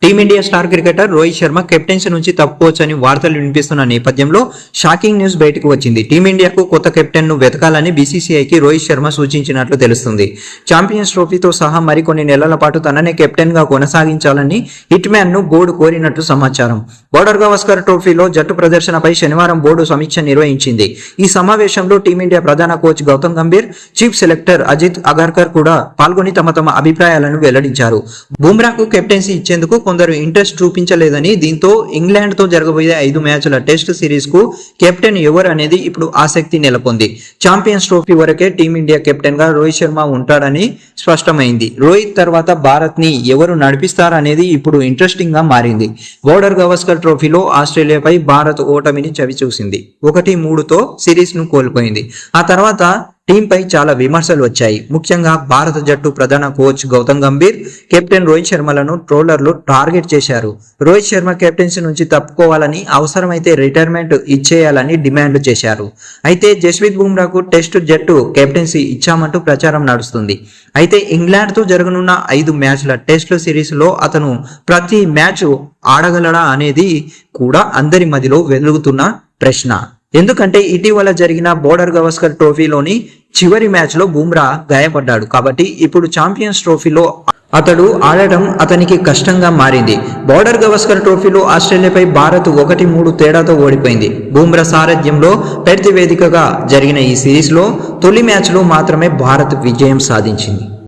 Team India star cricketer Rohit Sharma captaincy నుంచి తప్పుకోవచ్చని వార్తలు వినిపిస్తున్న నేపథ్యంలో షాకింగ్ న్యూస్ బయటకు వచ్చింది. టీమిండియాకు కొత్త కెప్టెన్ ను వెతకాలని బీసీసీఐకి రోహిత్ శర్మ సూచించినట్లు తెలుస్తుంది. ఛాంపియన్స్ ట్రోఫీతో సహా మరికొన్ని నెలల పాటు తననే కెప్టెన్ గా కొనసాగించాలని హిట్ మ్యాన్ ను బోర్డు కోరినట్లు సమాచారం. బోర్డర్ గవాస్కర్ ట్రోఫీలో జట్టు ప్రదర్శనపై శనివారం బోర్డు సమీక్ష నిర్వహించింది. ఈ సమావేశంలో టీమిండియా ప్రధాన coach Gautam Gambhir, chief selector Ajit Agarkar కూడా పాల్గొని తమ అభిప్రాయాలను వెల్లడించారు. బుమ్రాకు కెప్టెన్సీ ఇచ్చేందుకు కొందరు ఇంట్రెస్ట్ చూపించలేదని, దీంతో ఇంగ్లాండ్ తో జరగబోయే 5 మ్యాచ్ల టెస్ట్ సిరీస్ కు కెప్టెన్ ఎవరు అనేది ఇప్పుడు ఆసక్తి నెలకొంది. ఛాంపియన్స్ ట్రోఫీ వరకే టీమిండియా కెప్టెన్ గా రోహిత్ శర్మ ఉంటాడని స్పష్టమైంది. రోహిత్ తర్వాత భారత్ ని ఎవరు నడిపిస్తారనేది ఇప్పుడు ఇంట్రెస్టింగ్ గా మారింది. బోర్డర్ గవాస్కర్ ట్రోఫీలో ఆస్ట్రేలియాపై భారత్ ఓటమిని చవిచూసింది. 1-3తో సిరీస్ ను కోల్పోయింది. ఆ తర్వాత టీంపై చాలా విమర్శలు వచ్చాయి. ముఖ్యంగా భారత జట్టు ప్రధాన కోచ్ గౌతమ్ గంభీర్, కెప్టెన్ రోహిత్ శర్మలను ట్రోలర్లు టార్గెట్ చేశారు. రోహిత్ శర్మ కెప్టెన్సీ నుంచి తప్పుకోవాలని, అవసరమైతే రిటైర్మెంట్ ఇచ్చేయాలని డిమాండ్ చేశారు. అయితే జస్ప్రీత్ బుమ్రాకు టెస్ట్ జట్టు కెప్టెన్సీ ఇచ్చామంటూ ప్రచారం నడుస్తుంది. అయితే ఇంగ్లాండ్ తో జరగనున్న 5 మ్యాచ్ల టెస్ట్ సిరీస్ లో అతను ప్రతి మ్యాచ్ ఆడగలడా అనేది కూడా అందరి మదిలో వెలుగుతున్న ప్రశ్న. ఎందుకంటే ఇటీవల జరిగిన బోర్డర్ గవాస్కర్ ట్రోఫీలోని చివరి మ్యాచ్ లో బుమ్రా గాయపడ్డాడు. కాబట్టి ఇప్పుడు ఛాంపియన్స్ ట్రోఫీలో అతడు ఆడటం అతనికి కష్టంగా మారింది. బోర్డర్ గవాస్కర్ ట్రోఫీలో ఆస్ట్రేలియాపై భారత్ 1-3 తేడాతో ఓడిపోయింది. బుమ్రా సారథ్యంలో పెర్త్ వేదికగా జరిగిన ఈ సిరీస్ లో తొలి మ్యాచ్ లో మాత్రమే భారత్ విజయం సాధించింది.